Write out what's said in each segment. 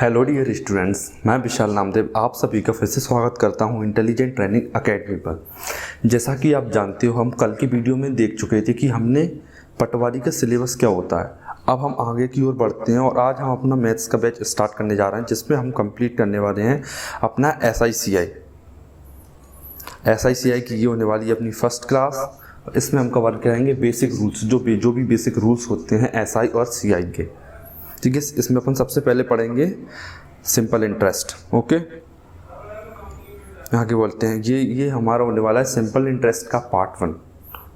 Hello dear students, मैं विशाल नामदेव आप सभी का फिर से स्वागत करता हूं इंटेलिजेंट ट्रेनिंग एकेडमी पर। जैसा कि आप जानते हो, हम कल की वीडियो में देख चुके थे कि हमने पटवारी का सिलेबस क्या होता है। अब हम आगे की ओर बढ़ते हैं और आज हम अपना मैथ्स का बैच स्टार्ट करने जा रहे हैं, जिसमें हम कंप्लीट करने वाले हैं अपना SICI की ये होने वाली है अपनी फर्स्ट क्लास। इसमें हम कवर करेंगे बेसिक रूल्स, जो भी बेसिक रूल्स होते हैं SI और CI के। ठीक है, इसमें अपन सबसे पहले पढ़ेंगे सिंपल इंटरेस्ट। ओके, आगे बोलते हैं ये हमारा होने वाला है सिंपल इंटरेस्ट का पार्ट 1।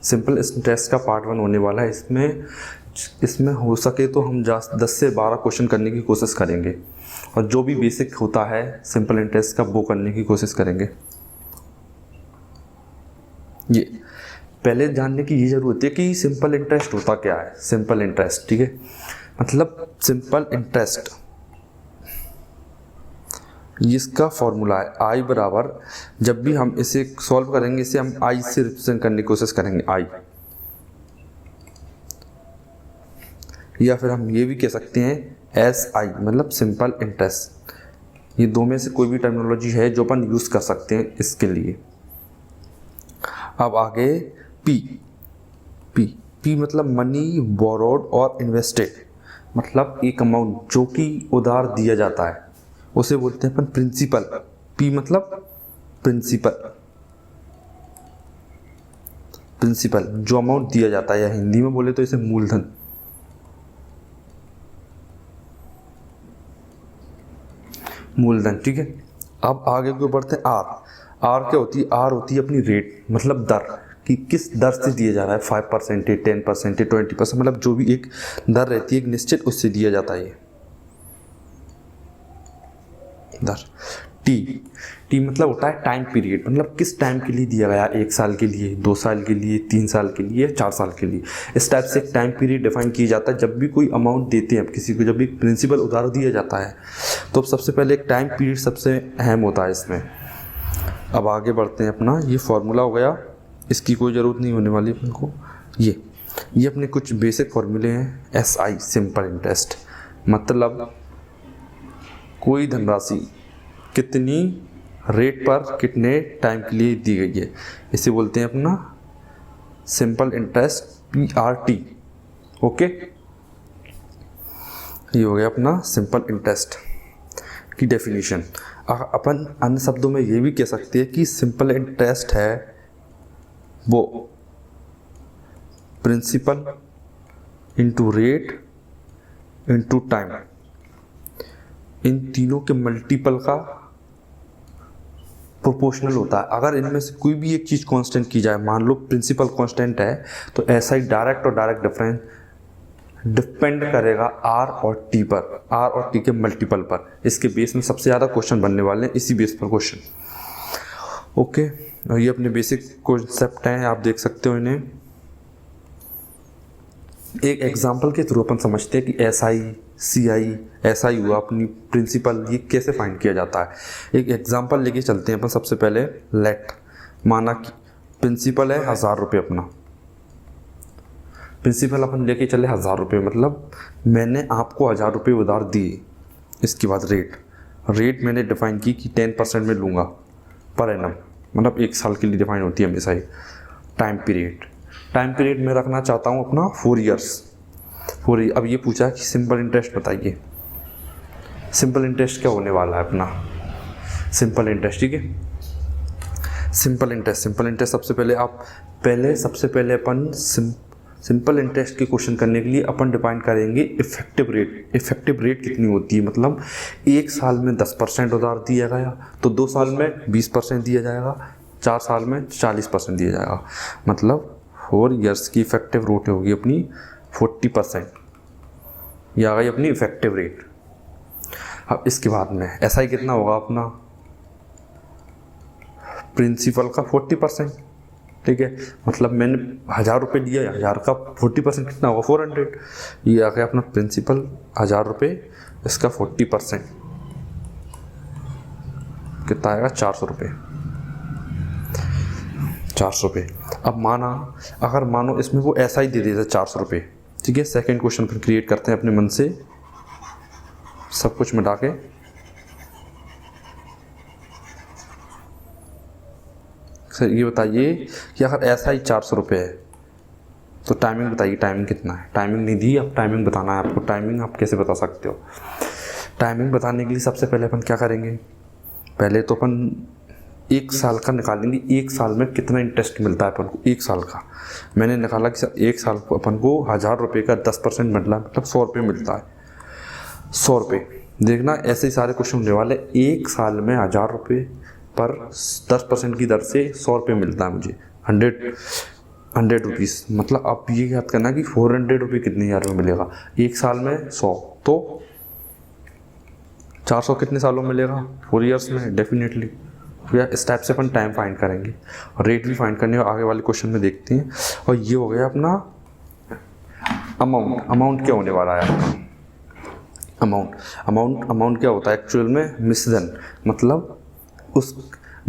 सिंपल इंटरेस्ट का पार्ट 1 होने वाला है। इसमें हो सके तो हम 10 से 12 क्वेश्चन करने की कोशिश करेंगे और जो भी बेसिक होता है सिंपल इंटरेस्ट का वो करने की कोशिश करेंगे। ये पहले जानने की ये जरूरत है कि सिंपल इंटरेस्ट होता क्या है। सिंपल इंटरेस्ट, ठीक है, मतलब सिंपल इंटरेस्ट इसका फॉर्मूला है I बराबर, जब भी हम इसे सॉल्व करेंगे इसे हम I से रिप्रेजेंट करने की कोशिश करेंगे I, या फिर हम ये भी कह सकते हैं SI मतलब सिंपल इंटरेस्ट। ये दो में से कोई भी टर्मिनोलॉजी है जो अपन यूज कर सकते हैं इसके लिए। अब आगे P मतलब मनी बोरोड और इन्वेस्टेड, मतलब एक अमाउंट जो कि उधार दिया जाता है उसे बोलते हैं अपन प्रिंसिपल। P मतलब प्रिंसिपल जो अमाउंट दिया जाता है, या हिंदी में बोले तो इसे मूलधन। ठीक है। अब आगे को बढ़ते हैं R क्या होती है? R होती है अपनी रेट, मतलब दर, कि किस दर से दिया जा रहा है। 5% 10% 20%, मतलब जो भी एक दर रहती है एक निश्चित, उससे दिया जाता है ये दर। टी मतलब होता है टाइम पीरियड, मतलब किस टाइम के लिए दिया गया, 1 साल के लिए, 2 साल के लिए, 3 साल के लिए, 4 साल के लिए। इस टाइप से एक टाइम पीरियड डिफाइन किया जाता है। जब भी कोई अमाउंट देते हैं किसी को, जब भी प्रिंसिपल उधार दिया जाता है तो सबसे पहले एक टाइम पीरियड सबसे अहम होता है इसमें। अब आगे बढ़ते हैं, अपना ये फॉर्मूला हो गया, इसकी कोई ज़रूरत नहीं होने वाली अपन को। ये अपने कुछ बेसिक फॉर्मूले हैं। SI सिंपल इंटरेस्ट मतलब कोई धनराशि कितनी रेट पर कितने टाइम के लिए दी गई है, इसे बोलते हैं अपना सिंपल इंटरेस्ट PRT। ओके, ये हो गया अपना सिंपल इंटरेस्ट की डेफिनेशन। अपन अन्य शब्दों में ये भी कह सकते हैं कि सिंपल इंटरेस्ट है वो principal into rate into time, इन तीनों के मल्टीपल का प्रोपोर्शनल होता है। अगर इनमें से कोई भी एक चीज़ कांस्टेंट की जाए, मान लो प्रिंसिपल कांस्टेंट है, तो SI डायरेक्ट और डायरेक्ट डिफरेंस डिपेंड करेगा R और T पर, R और T के मल्टीपल पर। इसके बेस में सबसे ज़्यादा क्वेश्चन बनने वाले हैं, इसी बेस पर क्वेश्चन। ओके, और ये अपने बेसिक कॉन्सेप्ट हैं, आप देख सकते हो इन्हें। एक एग्जांपल के थ्रू अपन समझते हैं कि SI CI SI हुआ अपनी प्रिंसिपल, ये कैसे फाइंड किया जाता है। एक एग्जांपल लेके चलते हैं अपन। सबसे पहले लेट, माना कि प्रिंसिपल है 1000 रुपये, अपना प्रिंसिपल अपन लेके चले 1000 रुपये, मतलब मैंने आपको 1000 रुपये उधार दिए। इसके बाद रेट मैंने डिफाइन की कि 10% में लूँगा पर एनम, मतलब 1 साल के लिए डिफाइन होती है हमेशा ही। टाइम पीरियड में रखना चाहता हूँ अपना 4 ईयर्स। अब ये पूछा कि सिंपल इंटरेस्ट बताइए। सिंपल इंटरेस्ट क्या होने वाला है अपना सिंपल इंटरेस्ट, ठीक है। सिंपल इंटरेस्ट सबसे पहले अपन सिंपल इंटरेस्ट के क्वेश्चन करने के लिए अपन डिफाइन करेंगे इफेक्टिव रेट। इफेक्टिव रेट कितनी होती है, मतलब 1 साल में 10% उधार दिया गया तो 2 साल में 20% दिया जाएगा, 4 साल में 40% दिया जाएगा, मतलब 4 ईयर्स की इफेक्टिव रेट होगी अपनी 40%। यह आ गई अपनी इफेक्टिव रेट। अब इसके बाद में SI कितना होगा अपना प्रिंसिपल का 40%, ठीक है, मतलब मैंने 1000 रुपये दिया, 1000 का 40% कितना होगा 400। ये आ गया अपना प्रिंसिपल 1000 रुपये, इसका 40% कितना आएगा 400 रुपये। अब मानो इसमें वो SI दे देता 400 रुपये, ठीक है। सेकेंड क्वेश्चन फिर क्रिएट करते हैं अपने मन से, सब कुछ मिटा के। सर ये बताइए कि अगर ऐसा ही 400 रुपये है तो टाइमिंग बताइए, टाइमिंग कितना है। टाइमिंग नहीं दी, अब टाइमिंग बताना है आपको। टाइमिंग आप कैसे बता सकते हो? टाइमिंग बताने के लिए सबसे पहले अपन क्या करेंगे, पहले तो अपन 1 साल का निकालेंगे। 1 साल में कितना इंटरेस्ट मिलता है अपन को 1 साल का। मैंने निकाला कि सर 1 साल को अपन को 1000 रुपये का 10% मतलब 100 रुपये मिलता है। 100 रुपये देखना, ऐसे ही सारे क्वेश्चन होने वाले। 1 साल में 1000 रुपये पर 10% की दर से 100 रुपये मिलता है मुझे, 100 रुपीज़। मतलब आप ये याद करना कि 400 रुपये कितने हज़ार में मिलेगा 1 साल में 100, तो 400 कितने सालों में मिलेगा 4 ईयर्स में डेफिनेटली। या इस टाइप से अपन टाइम फाइंड करेंगे और रेट भी फाइंड करने आगे वाले क्वेश्चन में देखते हैं। और ये हो गया अपना अमाउंट। अमाउंट क्या होने वाला है अपना? अमाउंट क्या होता है एक्चुअल में? मिश्रण। मतलब उस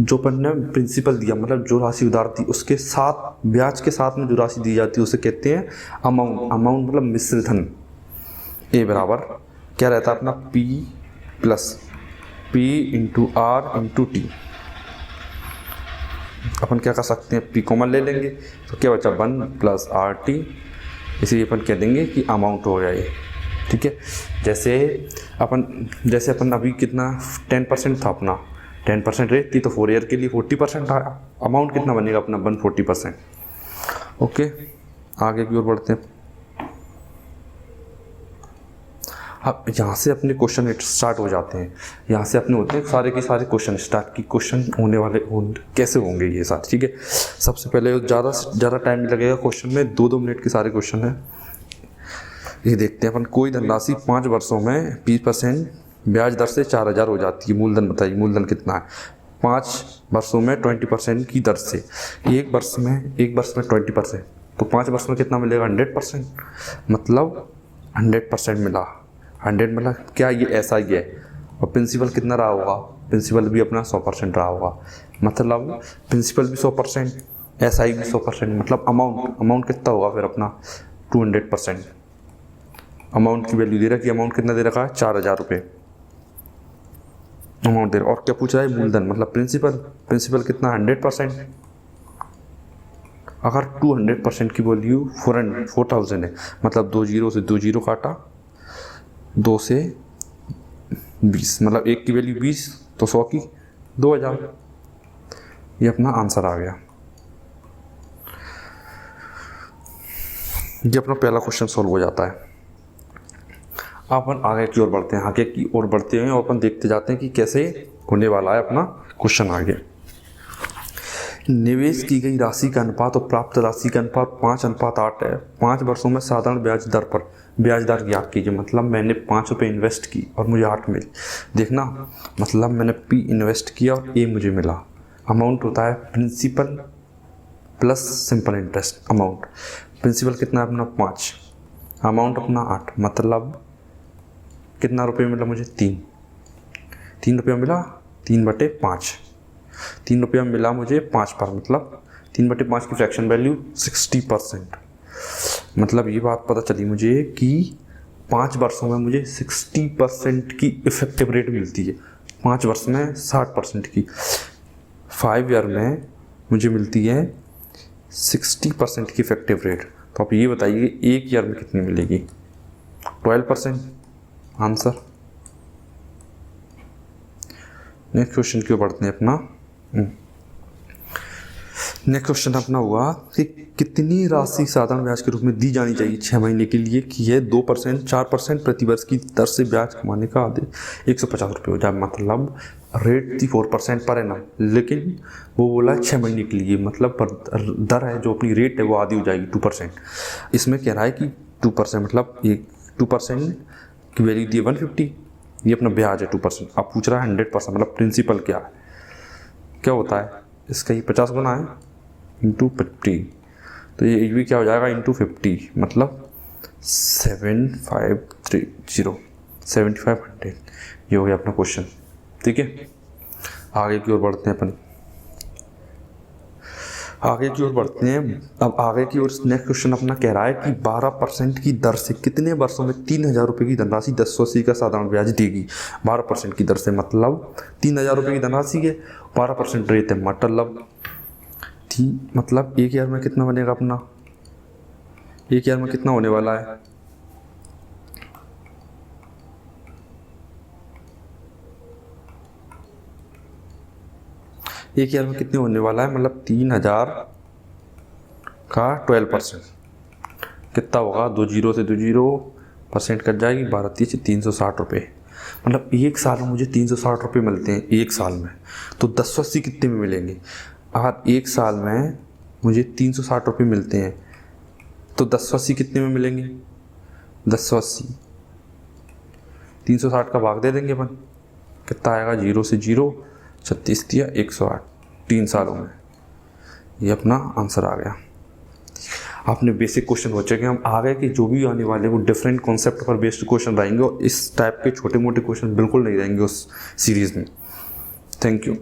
जो अपन ने प्रिंसिपल दिया, मतलब जो राशि उधार थी उसके साथ ब्याज के साथ में जो राशि दी जाती है उसे कहते हैं अमाउंट मतलब मिश्र धन। ए बराबर क्या रहता है अपना? P plus P into R into T. अपन क्या कर सकते हैं, P कॉमन ले लेंगे तो क्या बचा 1 प्लस आर टी। इसीलिए अपन कह देंगे कि अमाउंट हो गया ये। ठीक है, जैसे अपन अभी कितना 10% था अपना, 10% रेट थी तो 4 ईयर के लिए 40% आया। अमाउंट कितना बनेगा अपना 140%। ओके, आगे की ओर बढ़ते हैं। अब यहाँ से अपने क्वेश्चन स्टार्ट हो जाते हैं। यहाँ से अपने होते हैं सारे के सारे क्वेश्चन स्टार्ट की क्वेश्चन होने वाले कैसे होंगे ये सारे। ठीक है, सबसे पहले ज़्यादा से ज़्यादा टाइम लगेगा क्वेश्चन में, 2-2 मिनट के सारे क्वेश्चन हैं। ये देखते हैं अपन। कोई धनराशि 5 वर्षों में 20% ब्याज दर से 4000 हो जाती है। मूलधन बताइए, मूलधन कितना है? 5 वर्षों में 20% की दर से। एक वर्ष में 20%, तो 5 वर्ष में कितना मिलेगा? 100%। मतलब 100% मिला। 100 मिला क्या? ये ऐसा ही है। और प्रिंसिपल कितना रहा होगा? प्रिंसिपल भी अपना 100% रहा होगा। मतलब प्रिंसिपल भी 100%, SI भी 100%। मतलब अमाउंट कितना होगा फिर अपना? 200%। अमाउंट की वैल्यू दे रखी, अमाउंट कितना दे रखा है? 4000 रुपये अमाउंट दे रहा। और क्या पूछ रहा है? मूलधन मतलब प्रिंसिपल कितना? 100%। अगर 200% की वैल्यू 4000 है, मतलब 2 जीरो से 2 जीरो काटा, 2 से 20, मतलब 1 की वैल्यू 20 तो 100 की 2000। ये अपना आंसर आ गया। ये अपना पहला क्वेश्चन सॉल्व हो जाता है। अपन आगे की ओर बढ़ते हैं। आगे की ओर बढ़ते हैं और अपन देखते जाते हैं कि कैसे होने वाला है अपना क्वेश्चन आगे। निवेश की गई राशि का अनुपात और प्राप्त राशि का अनुपात 5:8 है। 5 वर्षों में साधारण ब्याज दर पर ब्याज दर ज्ञात कीजिए। मतलब मैंने 5 रुपये इन्वेस्ट की और मुझे 8 मिले। देखना, मतलब मैंने P इन्वेस्ट किया और A मुझे मिला। अमाउंट होता है principal plus simple interest. Amount principal कितना है अपना? 5, अमाउंट अपना 8। मतलब कितना रुपये मिला मुझे? 3 रुपया मिला। 3/5 3 रुपया मिला मुझे 5 पर। मतलब 3/5 की फ्रैक्शन वैल्यू 60%। मतलब ये बात पता चली मुझे कि 5 वर्षों में मुझे 60% की इफेक्टिव रेट मिलती है। 5 वर्ष में 60% की। 5 ईयर में मुझे मिलती है 60% की इफेक्टिव रेट। तो आप ये बताइए 1 ईयर में कितनी मिलेगी? 12%। आंसर। नेक्स्ट क्वेश्चन क्यों बढ़ते हैं अपना। नेक्स्ट क्वेश्चन अपना हुआ कि कितनी राशि साधारण ब्याज के रूप में दी जानी चाहिए 6 महीने के लिए कि यह 2%, 4% प्रति वर्ष की दर से ब्याज कमाने का आदेश 150 रुपये हो जाए। मतलब रेट थी 4% पर एनम, लेकिन वो बोला 6 महीने के लिए। मतलब दर है जो अपनी रेट है वो आधी हो जाएगी 2%। इसमें कह रहा है कि 2% मतलब 2% की वैल्यू दी 150। ये अपना ब्याज है 2%। अब पूछ रहा है 100%, मतलब प्रिंसिपल क्या है, क्या होता है इसका? ये 50 गुना है इंटू 50, तो ये भी क्या हो जाएगा? इंटू 50, मतलब 7500। ये हो गया अपना क्वेश्चन। ठीक है, आगे की ओर बढ़ते हैं अपन। आगे की ओर बढ़ते हैं। अब आगे की ओर नेक्स्ट क्वेश्चन अपना कह रहा है कि 12% की दर से कितने वर्षों में 3000 रुपये की धनराशि 1080 का साधारण ब्याज देगी? 12% की दर से मतलब 3000 रुपये की धनराशि है, 12% रेट है। मतलब 80 मतलब 1 ईयर में कितना बनेगा अपना, 1 ईयर में कितना होने वाला है, एक ईयर में कितने होने वाला है, मतलब 3000 का 12% कितना होगा, 2 जीरो से 2 जीरो परसेंट कट जाएगी, 12×360 रुपये। मतलब एक साल में मुझे 360 रुपये मिलते हैं एक साल में, तो 1080 कितने में मिलेंगे। अगर एक साल में मुझे 360 रुपये मिलते हैं तो 1080 कितने में मिलेंगे, 1080 360 का भाग दे देंगे अपन, कितना आएगा, 0 से 0 36 दिया 108, 3 सालों में। ये अपना आंसर आ गया। आपने बेसिक क्वेश्चन बचे कि हम आगे के जो भी आने वाले वो डिफरेंट कॉन्सेप्ट पर बेस्ड क्वेश्चन रहेंगे और इस टाइप के छोटे मोटे क्वेश्चन बिल्कुल नहीं रहेंगे उस सीरीज़ में। Thank you.